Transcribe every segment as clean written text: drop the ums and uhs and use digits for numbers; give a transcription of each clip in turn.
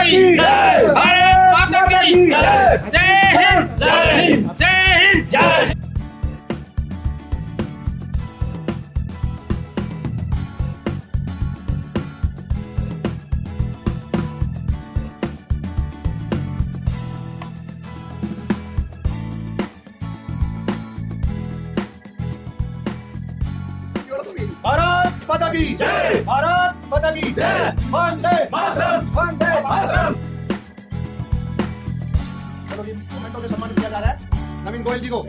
की जय, भारत माता की जय, जय हिंद, जय हिंद, जय हिंद, जय। भारत माता की जय, भारत माता की जय, वंदे मातरम, वंदे मातरम। चलो जी, मोमेंटो से सम्मानित किया जा रहा है नवीन गोयल जी को।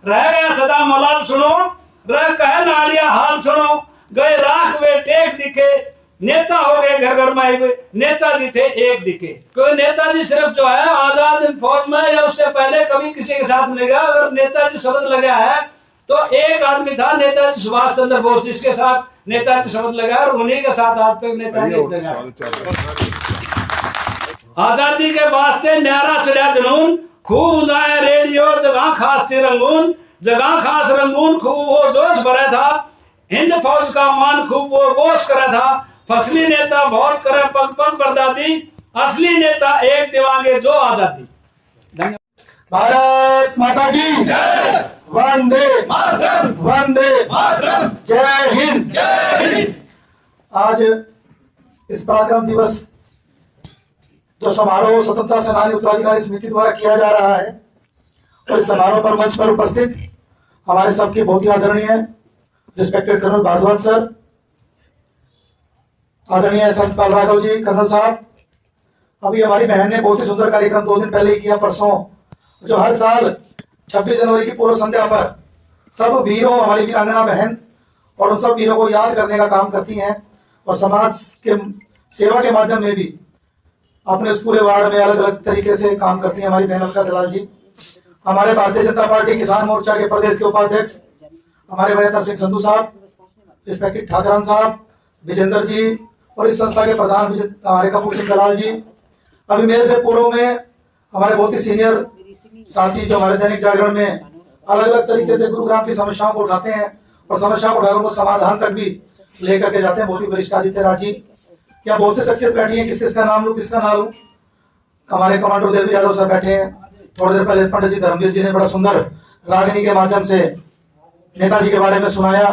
रह गया सदा मलाल सुनो, रह कह नालिया हाल सुनो, गए राख वे टेक दिखे, नेता हो गए घर घर में, नेताजी थे एक दिखे। कोई नेताजी सिर्फ जो है आजाद हिंद फौज में या उससे पहले कभी किसी के साथ मिलेगा। अगर नेताजी शब्द लगा है तो एक आदमी था नेताजी सुभाष चंद्र बोस, जिसके साथ नेताजी शब्द लगा और उन्हीं के साथ आज तक नेताजी लगा। आजादी के वास्ते न्यारा चढ़ा जुनून, खूब उदाया रेडियो जगह खास थी रंगून, जगह खास रंगून खूब वो जोश भरा था, हिंद फौज का मान खूब वो गोश करा था। फसली नेता बहुत करे पग पग बर्दादी, असली नेता एक दिवांगे जो आजादी। धन्यवाद। भारत माता की जय, वंदे मातरम, वंदे मातरम, जय हिंद, जय हिंद। आज इस पराक्रम दिवस जो समारोह स्वतंत्रता सेनानी उत्तराधिकारी समिति द्वारा किया जा रहा है, और इस समारोह पर मंच पर उपस्थित हमारे सबके बहुत ही आदरणीय रिस्पेक्टेड कर्नल भारद्वाज सर, आदरणीय संत पाल राघव जी कर्नल साहब। अभी हमारी बहन ने बहुत ही सुंदर कार्यक्रम 2 दिन पहले ही किया, परसों, जो हर साल 26 जनवरी की पूर्व संध्या पर सब वीरों, हमारी वीरांगना बहन और उन सब वीरों को याद करने का काम करती हैं, और समाज के सेवा के माध्यम में भी अपने उस पूरे वार्ड में अलग अलग तरीके से काम करती हैं हमारी बहन अलका दलाल जी। हमारे भारतीय जनता पार्टी किसान मोर्चा के प्रदेश के उपाध्यक्ष हमारे भैया सिंह संधू साहब, रिस्पेक्टेड ठाकरान साहब, विजेंद्र जी, और इस संस्था के प्रधान हमारे कपूर सिंह दलाल जी। अभी मेरे से पूर्व में हमारे बहुत ही सीनियर साथी जो हमारे दैनिक जागरण में अलग अलग तरीके से गुरुग्राम की समस्याओं को उठाते हैं और समस्याओं को उठाकर उनको समाधान तक भी लेकर के जाते हैं, बहुत ही वरिष्ठ आदित्य राज जी। क्या बहुत से शख्सियत बैठी है, किसका नाम लूं किसका ना लूं। हमारे कमांडर देवी यादव सर बैठे हैं, थोड़ी देर पहले पंडित जी धर्मवीर जी ने बड़ा सुंदर रागिनी के माध्यम से नेताजी के बारे में सुनाया।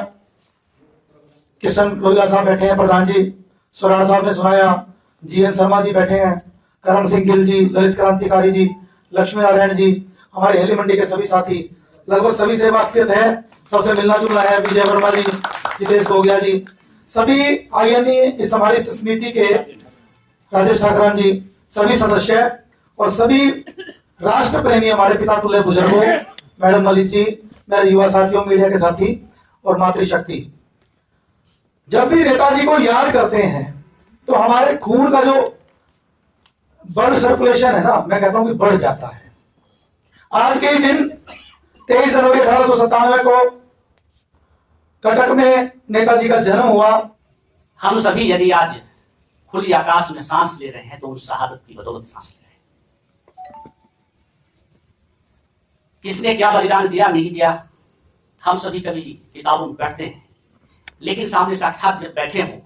कृष्ण लोहिया साहब बैठे हैं, प्रधान जी स्वराज साहब ने सुनाया, जीएन शर्मा जी बैठे हैं, करम सिंह गिल जी, ललित क्रांतिकारी जी, लक्ष्मी नारायण जी, हमारे हेली मंडी के सभी साथी, लगभग सभी से वाकिफ है, सबसे मिलना जुलना है, विजय वर्मा जी, जितेश गोगिया जी, सभी आईएनई इस हमारी समिति के राजेश ठाकरान जी, सभी सदस्य और सभी राष्ट्र प्रेमी हमारे पिता तुल्य बुजुर्गों, मैडम मलिक जी, मेरे युवा साथियों, मीडिया के साथी और मातृशक्ति। जब भी नेताजी को याद करते हैं तो हमारे खून का जो ब्लड सर्कुलेशन है ना, मैं कहता हूं कि बढ़ जाता है। आज के ही दिन 23 जनवरी 1897 को कटक में नेताजी का जन्म हुआ। हम सभी यदि आज खुली आकाश में सांस ले रहे हैं तो उस शहादत की बदौलत सांस ले रहे हैं। किसने क्या बलिदान दिया नहीं दिया, हम सभी कभी किताबों में पढ़ते हैं, लेकिन सामने साक्षात जब बैठे हो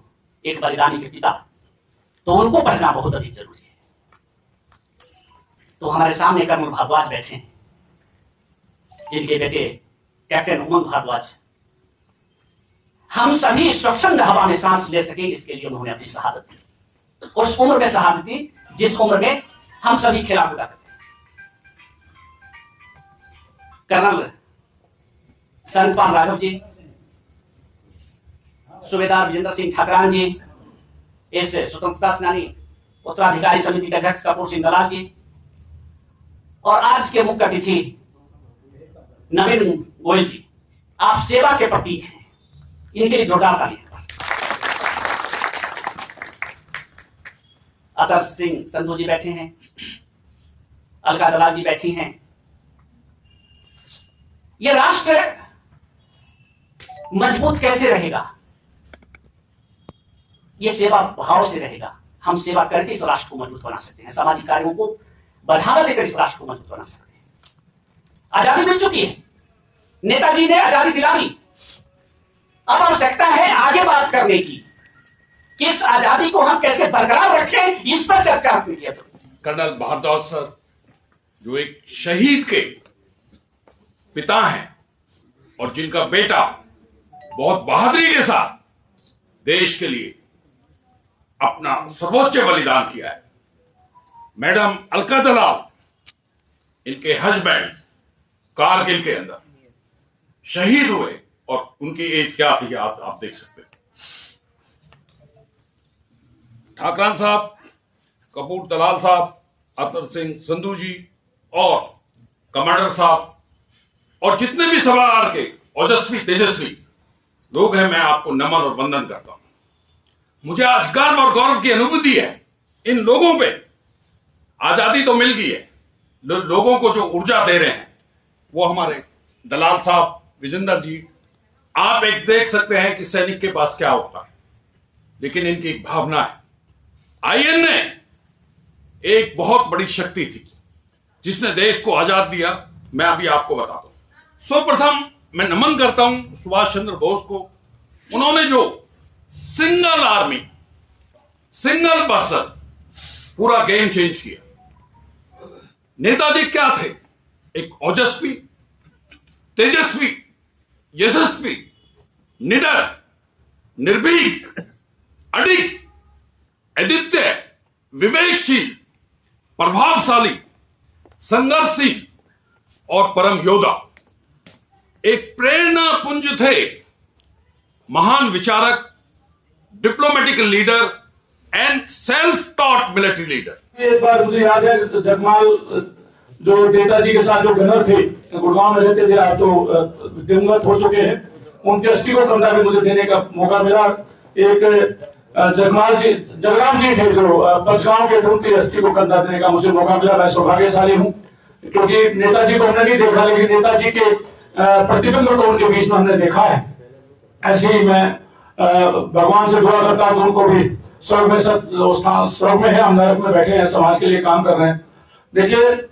एक बलिदानी के पिता, तो उनको पढ़ना बहुत अधिक जरूरी है। तो हमारे सामने कर्नल भारद्वाज बैठे हैं, जिनके बेटे कैप्टन उमंग भारद्वाज, हम सभी स्वच्छंद हवा में सांस ले सके इसके लिए उन्होंने अपनी शहादत दी। उस उम्र में शहादत दी जिस उम्र में हम सभी खेला कूदा करते हैं। कर्नल संत पाल राघव जी, सूबेदार विजेंद्र सिंह ठाकरान जी, इस स्वतंत्रता सेनानी उत्तराधिकारी समिति के अध्यक्ष कपूर सिंह दलाल जी, और आज के मुख्य अतिथि नवीन गोयल जी, आप सेवा के प्रतीक हैं, इनके लिए जोरदार ताली। आदर्श सिंह संधू जी बैठे हैं, अलका दलाल जी बैठी हैं। यह राष्ट्र मजबूत कैसे रहेगा? यह सेवा भाव से रहेगा। हम सेवा करके इस राष्ट्र को मजबूत बना सकते हैं, सामाजिक कार्यों को बढ़ावा देकर इस राष्ट्र को मजबूत बना सकते हैं। आजादी मिल चुकी है, नेताजी ने आजादी दिला दी, अब आवश्यकता है आगे बात करने की, किस आजादी को हम कैसे बरकरार रखें, इस पर चर्चा हुई है। कर्नल भारद्वाज सर जो एक शहीद के पिता हैं और जिनका बेटा बहुत बहादुरी के साथ देश के लिए अपना सर्वोच्च बलिदान किया है। मैडम अलका दलाल, इनके हस्बैंड कारगिल के अंदर शहीद हुए और उनकी एज क्या थी आप देख सकते हैं। ठाकरान साहब, कपूर दलाल साहब, अतर सिंह संधू जी और कमांडर साहब और जितने भी सवार के ओजस्वी तेजस्वी लोग हैं, मैं आपको नमन और वंदन करता हूं। मुझे आज गर्व और गौरव की अनुभूति है इन लोगों पे। आजादी तो मिल गई है, लोगों को जो ऊर्जा दे रहे हैं वो हमारे दलाल साहब, विजेंद्र जी, आप एक देख सकते हैं कि सैनिक के पास क्या होता है, लेकिन इनकी एक भावना है। आईएनए एक बहुत बड़ी शक्ति थी जिसने देश को आजाद दिया। मैं अभी आपको बताता हूं। सर्वप्रथम मैं नमन करता हूं सुभाष चंद्र बोस को। उन्होंने जो सिंगल आर्मी, सिंगल पर्सन पूरा गेम चेंज किया। नेताजी क्या थे? एक ओजस्वी, तेजस्वी, यशस्वी, निडर, निर्भीक, अडिग, आदित्य, विवेकशील, प्रभावशाली, संघर्षशील और परम योद्धा। एक प्रेरणा पुंज थे, महान विचारक, diplomatic leader and self taught military leader. एक बार मुझे याद है जगमाल जो नेताजी के साथ जो गनर थे, गुड़गांव में रहते थे, आप तो दिवंगत हो चुके हैं, उनके अस्थि को कंधा भी मुझे देने का मौका मिला। एक जगराम जी थे जो पंचगांव के थे, उनकी अस्थि को कंधा देने का मुझे मौका मिला। मैं सौभाग्यशाली हूँ क्योंकि नेताजी को हमने नहीं देखा, लेकिन नेताजी के प्रतिबिंब को उनके बीच में हमने देखा है। ऐसे ही मैं भगवान से दुआ करता हूँ कि उनको भी स्वर्ग में स्वर्ग में है, हम नरक में बैठे हैं, समाज के लिए काम कर रहे हैं। देखिए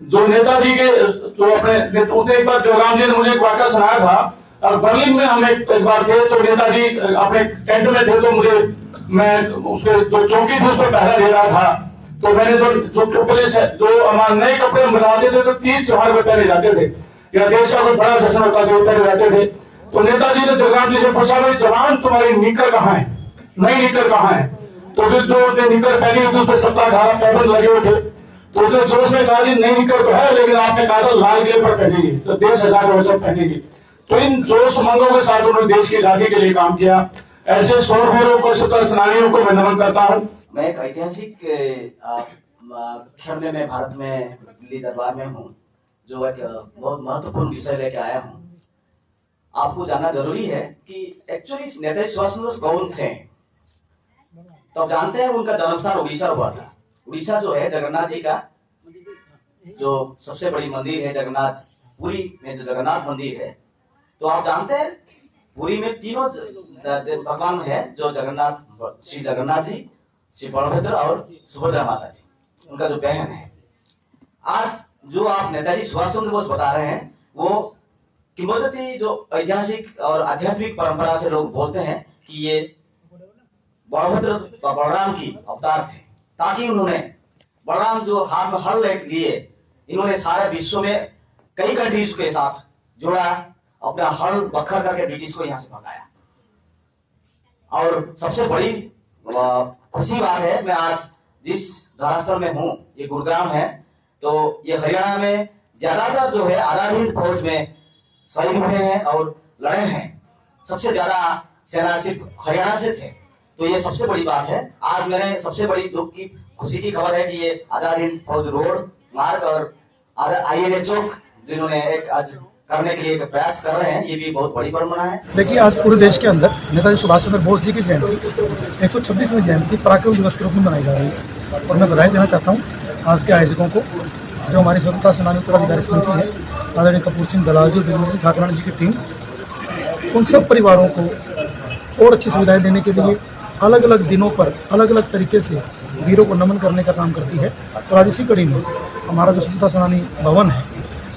जो नेताजी के जो अपने उसने एक बार जयराम जी ने मुझे एक वाक्य सुनाया था। बर्लिन में हम एक बार थे तो नेताजी अपने टेंट में थे, तो मैं उसके जो चौकी थी उस पर पहरा दे रहा था। तो मैंने जो पुलिस है जो हमारे नए कपड़े हम बनाते थे तो 30 त्योहार में पहने जाते थे, या देश का कोई बड़ा जश्न होता था पहने जाते थे। तो नेताजी ने जयराम जी से पूछा, भाई जवान तुम्हारी निकर कहाँ है, नई निकर कहाँ है? तो फिर जो उसने निकर पहनी हुई थी उस पर 17-18 पैबंद लगे हुए थे। तो उसने जोश में कहा, जी नई निकर तो है, लेकिन आपने कहा था लाल किले पर पहनेगी, तो देश आजाद हो सब पहनेगी। तो इन जोश उमंगों के साथ उन्होंने देश की आजादी के लिए काम किया। ऐसे शूरवीरों को, स्वतंत्र सेनानियों को मैं नमन करता हूँ। मैं एक ऐतिहासिक क्षण में मैं भारत में दिल्ली दरबार में हूँ, जो एक बहुत महत्वपूर्ण विषय लेके आया हूँ। आपको जानना जरूरी है कि एक्चुअली नेताजी सुभाष चंद्र बोस कौन थे। तो आप जानते हैं उनका जन्म स्थान उड़ीसा हुआ था। उड़ीसा जो है जगन्नाथ जी का जो सबसे बड़ी मंदिर है, जगन्नाथ पुरी में जो जगन्नाथ मंदिर है, तो आप जानते हैं पुरी में तीनों भगवान है, जो जगन्नाथ, श्री जगन्नाथ जी, श्री बलभद्र और सुभद्रा माता जी, उनका जो बहन है। आज जो आप नेताजी सुभाष चंद्र बोस बता रहे हैं वो किंवदंती जो ऐतिहासिक और आध्यात्मिक परंपरा से लोग बोलते हैं कि ये बलभद्र और बलराम की अवतार थे, ताकि उन्होंने बलराम जो हाथ में हल लिए, इन्होंने सारे विश्व में कई कंट्रीज के साथ जुड़ा, अपना हल बखर करके ब्रिटिश को यहाँ से भगाया। और सबसे बड़ी खुशी बात है, मैं आज जिस धरास्थल में हूँ, ये गुरुग्राम है, तो ये हरियाणा में ज्यादातर जो है आजाद हिंद फौज में शहीद हुए हैं और लड़े हैं। सबसे ज्यादा सेना सिर्फ हरियाणा से थे, तो ये सबसे बड़ी बात है। आज मैंने सबसे बड़ी दुख की खुशी की खबर है कि ये आजाद हिंद फौज रोड मार्ग और आईएनए चौक जिन्होंने एक आज करने के लिए एक प्रयास कर रहे हैं, ये भी बहुत बड़ी परंपरा है। देखिए आज पूरे देश के अंदर नेताजी सुभाष चंद्र बोस जी की जयंती 126वीं जयंती पराक्रम दिवस के रूप में मनाई जा रही है। और मैं बधाई देना चाहता हूँ आज के आयोजकों को, जो हमारी स्वतंत्रता सेनानी उत्तराधिकारी समिति है, आदरणीय कपूर सिंह दलाल जी, विजेंद्र जी, ठाकरान जी की टीम, उन सब परिवारों को और अच्छी सुविधाएं देने के लिए अलग अलग दिनों पर अलग अलग तरीके से वीरों को नमन करने का काम करती है। और आज इसी कड़ी में हमारा जो स्वतंत्रता सेनानी भवन है,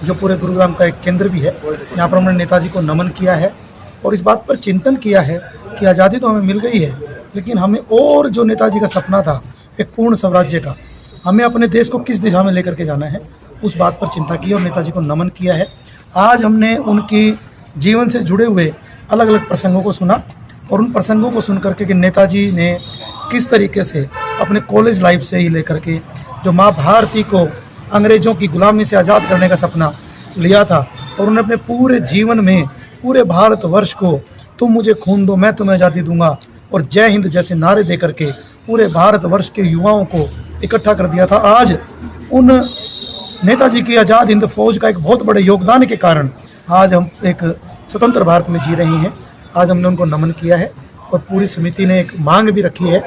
जो पूरे गुरुग्राम का एक केंद्र भी है, यहाँ पर हमने नेताजी को नमन किया है और इस बात पर चिंतन किया है कि आज़ादी तो हमें मिल गई है, लेकिन हमें और जो नेताजी का सपना था एक पूर्ण स्वराज्य का, हमें अपने देश को किस दिशा में लेकर के जाना है, उस बात पर चिंता की और नेताजी को नमन किया है। आज हमने उनकी जीवन से जुड़े हुए अलग अलग प्रसंगों को सुना और उन प्रसंगों को सुन करके कि नेताजी ने किस तरीके से अपने कॉलेज लाइफ से ही लेकर के जो माँ भारती को अंग्रेजों की गुलामी से आज़ाद करने का सपना लिया था और उन्होंने अपने पूरे जीवन में पूरे भारतवर्ष को तुम मुझे खून दो मैं तुम्हें आज़ादी दूंगा और जय हिंद जैसे नारे दे करके पूरे भारतवर्ष के युवाओं को इकट्ठा कर दिया था। आज उन नेताजी की आज़ाद हिंद फौज का एक बहुत बड़े योगदान के कारण आज हम एक स्वतंत्र भारत में जी रहे हैं। आज हमने उनको नमन किया है और पूरी समिति ने एक मांग भी रखी है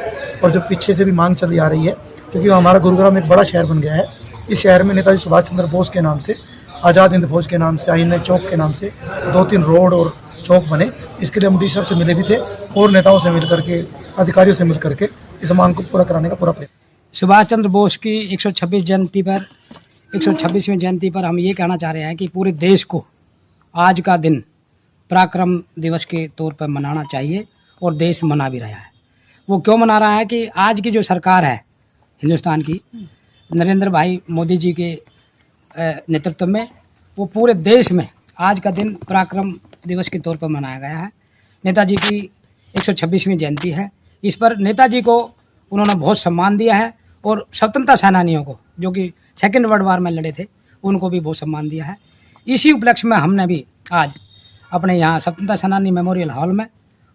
और जो पीछे से भी मांग चली आ रही है, क्योंकि हमारा गुरुग्राम एक बड़ा शहर बन गया है। इस शहर में नेताजी सुभाष चंद्र बोस के नाम से, आज़ाद हिंद फौज के नाम से, आईएनए चौक के नाम से 2-3 रोड और चौक बने। इसके लिए हम डी साहब से मिले भी थे और नेताओं से मिल करके, अधिकारियों से मिल करके इस मांग को पूरा कराने का पूरा प्रयास। सुभाष चंद्र बोस की 126वीं जयंती पर हम ये कहना चाह रहे हैं कि पूरे देश को आज का दिन पराक्रम दिवस के तौर पर मनाना चाहिए और देश मना भी रहा है। वो क्यों मना रहा है कि आज की जो सरकार है हिंदुस्तान की, नरेंद्र भाई मोदी जी के नेतृत्व में, वो पूरे देश में आज का दिन पराक्रम दिवस के तौर पर मनाया गया है। नेताजी की 126वीं जयंती है। इस पर नेताजी को उन्होंने बहुत सम्मान दिया है और स्वतंत्रता सेनानियों को जो कि सेकेंड वर्ल्ड वार में लड़े थे उनको भी बहुत सम्मान दिया है। इसी उपलक्ष्य में हमने भी आज अपने यहाँ स्वतंत्रता सेनानी मेमोरियल हॉल में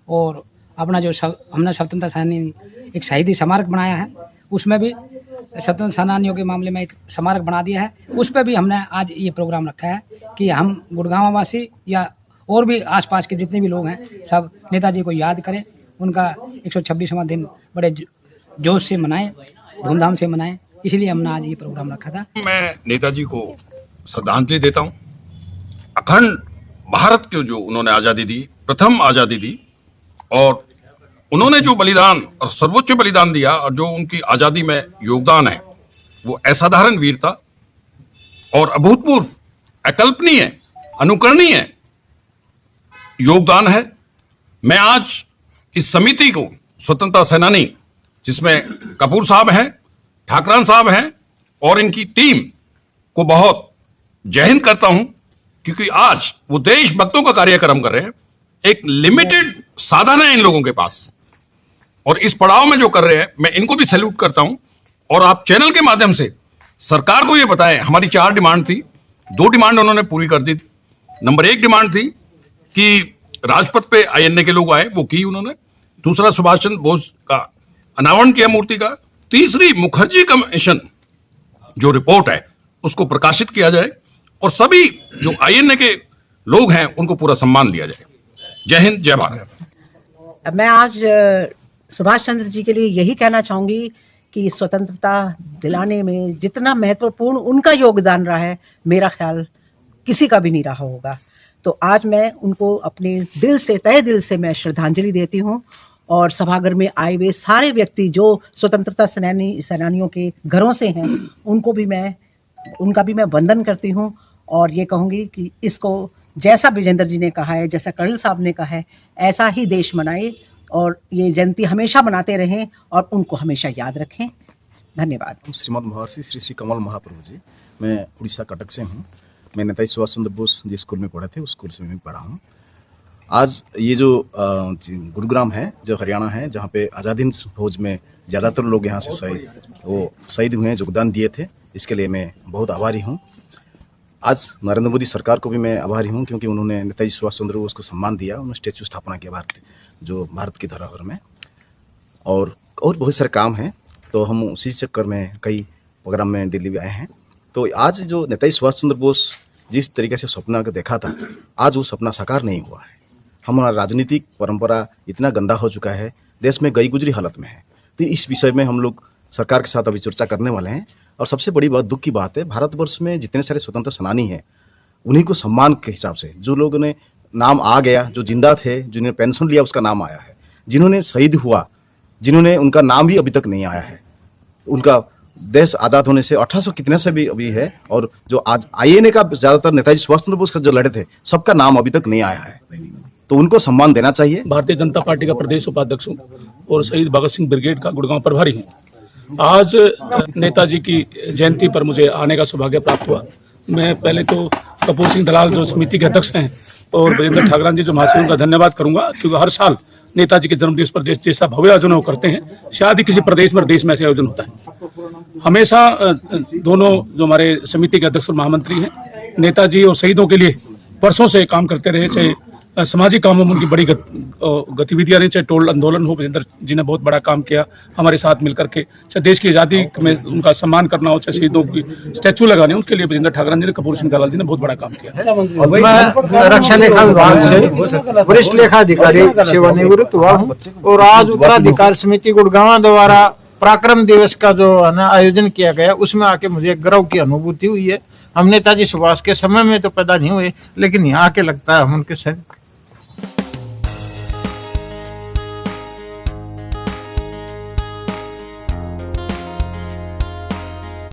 और अपना जो हमने स्वतंत्रता सेनानी एक शहीदी स्मारक बनाया है, उसमें भी स्वतंत्रता सेनानियों के मामले में एक स्मारक बना दिया है। उस पर भी हमने आज ये प्रोग्राम रखा है कि हम गुड़गांव वासी या और भी आसपास के जितने भी लोग हैं सब नेताजी को याद करें, उनका 126वां दिन बड़े जोश से मनाएं, धूमधाम से मनाएं। इसलिए हमने आज ये प्रोग्राम रखा था। मैं नेताजी को श्रद्धांजलि देता हूँ। अखंड भारत को जो उन्होंने आज़ादी दी, प्रथम आज़ादी दी, और उन्होंने जो बलिदान और सर्वोच्च बलिदान दिया और जो उनकी आज़ादी में योगदान है वो असाधारण वीरता और अभूतपूर्व, अकल्पनीय, अनुकरणीय योगदान है। मैं आज इस समिति को, स्वतंत्रता सेनानी जिसमें कपूर साहब हैं, ठाकरान साहब हैं और इनकी टीम को बहुत जय हिंद करता हूं, क्योंकि आज वो देशभक्तों का कार्यक्रम कर रहे हैं। एक लिमिटेड साधन है इन लोगों के पास और इस पड़ाव में जो कर रहे हैं, मैं इनको भी सैल्यूट करता हूं। और आप चैनल के माध्यम से सरकार को ये बताएं, हमारी 4 डिमांड थी, 2 डिमांड उन्होंने पूरी कर दी थी। नंबर 1 डिमांड थी कि राजपथ पे आईएनए के लोग आए, वो की उन्होंने। दूसरा, सुभाष चंद्र बोस का अनावरण किया मूर्ति का। तीसरी, मुखर्जी कमीशन जो रिपोर्ट है उसको प्रकाशित किया जाए और सभी जो आईएनए के लोग हैं उनको पूरा सम्मान दिया जाए। जय हिंद, जय भारत। मैं आज सुभाष चंद्र जी के लिए यही कहना चाहूंगी कि स्वतंत्रता दिलाने में जितना महत्वपूर्ण उनका योगदान रहा है, मेरा ख्याल किसी का भी नहीं रहा होगा। तो आज मैं उनको अपने दिल से, तहे दिल से मैं श्रद्धांजलि देती हूँ और सभागार में आए हुए सारे व्यक्ति जो स्वतंत्रता सेनानियों के घरों से हैं उनका भी मैं वंदन करती हूँ और ये कहूँगी कि इसको जैसा विजेंद्र जी ने कहा है, जैसा कर्नल साहब ने कहा है, ऐसा ही देश मनाए और ये जयंती हमेशा मनाते रहें और उनको हमेशा याद रखें। धन्यवाद। श्रीमद महर्षि श्री श्री कमल महाप्रभु जी, मैं उड़ीसा कटक से हूँ। मैं नेताजी सुभाष चंद्र बोस जिस स्कूल में पढ़े थे उस स्कूल से मैं पढ़ा हूँ। आज ये जो गुरुग्राम है, जो हरियाणा है, जहाँ पे आज़ादी हिंद फौज में ज़्यादातर लोग यहाँ से शहीद हुए हैं, योगदान दिए थे, इसके लिए मैं बहुत आभारी हूँ। आज नरेंद्र मोदी सरकार को भी मैं आभारी हूँ क्योंकि उन्होंने नेताजी सुभाष चंद्र बोस को सम्मान दिया, उन्होंने स्टैचू स्थापना किया भारत की धरोहर में, और बहुत सारे काम हैं। तो हम उसी चक्कर में कई प्रोग्राम में दिल्ली भी आए हैं। तो आज जो नेताजी सुभाष चंद्र बोस जिस तरीके से सपना को देखा था, आज वो सपना साकार नहीं हुआ है। हमारा राजनीतिक परंपरा इतना गंदा हो चुका है, देश में गई गुजरी हालत में है। तो इस विषय में हम लोग सरकार के साथ अभी चर्चा करने वाले हैं। और सबसे बड़ी बात, दुख की बात है, भारतवर्ष में जितने सारे स्वतंत्र सेनानी हैं उन्हीं को सम्मान के हिसाब से जो लोगों ने नाम आ गया, जो जिंदा थे, जिन्होंने पेंशन लिया उसका नाम आया है, जिन्होंने शहीद हुआ, जिन्होंने उनका नाम भी अभी तक नहीं आया है, उनका देश आज़ाद होने से 1800 कितने से भी अभी है, और जो आज आईएनए का ज़्यादातर नेताजी सुभाष चंद्र बोस का जो लड़े थे सबका नाम अभी तक नहीं आया है, तो उनको सम्मान देना चाहिए। भारतीय जनता पार्टी का प्रदेश उपाध्यक्ष हूँ और शहीद भगत सिंह ब्रिगेड का गुड़गांव प्रभारी हूँ। आज नेताजी की जयंती पर मुझे आने का सौभाग्य प्राप्त हुआ। मैं पहले तो कपूर सिंह दलाल जो समिति के अध्यक्ष हैं और ब्रजेंद्र ठाकरान जी जो महाशय, उनका धन्यवाद करूंगा, क्योंकि हर साल नेताजी के जन्मदिवस पर जैसा भव्य आयोजन वो करते हैं, शायद ही किसी प्रदेश में देश में ऐसे आयोजन होता है। हमेशा दोनों जो हमारे समिति के अध्यक्ष और महामंत्री हैं, नेताजी और शहीदों के लिए वर्षों से काम करते रहे, चाहे सामाजिक कामों में उनकी बड़ी गतिविधियां रही, चाहे टोल आंदोलन हो, ब्रजेंद्र जी ने बहुत बड़ा काम किया हमारे साथ मिलकर के, चाहे देश की आज़ादी में उनका सम्मान करना हो, चाहे शहीदों की स्टैचू लगाने, उसके लिए ब्रजेंद्र ठाकरान जी ने, कपूर सिंह दलाल जी ने बहुत बड़ा काम किया। मैं रक्षा लेखा विभाग से वरिष्ठ लेखा अधिकारी सेवानिवृत्त हुआ हूँ और आज उत्तराधिकार समिति गुड़गांव द्वारा पराक्रम दिवस का जो है ना आयोजन किया गया, उसमें आके मुझे गर्व की अनुभूति हुई है। हम नेताजी सुभाष के समय में तो पैदा नहीं हुए, लेकिन यहाँ आके लगता है हम उनके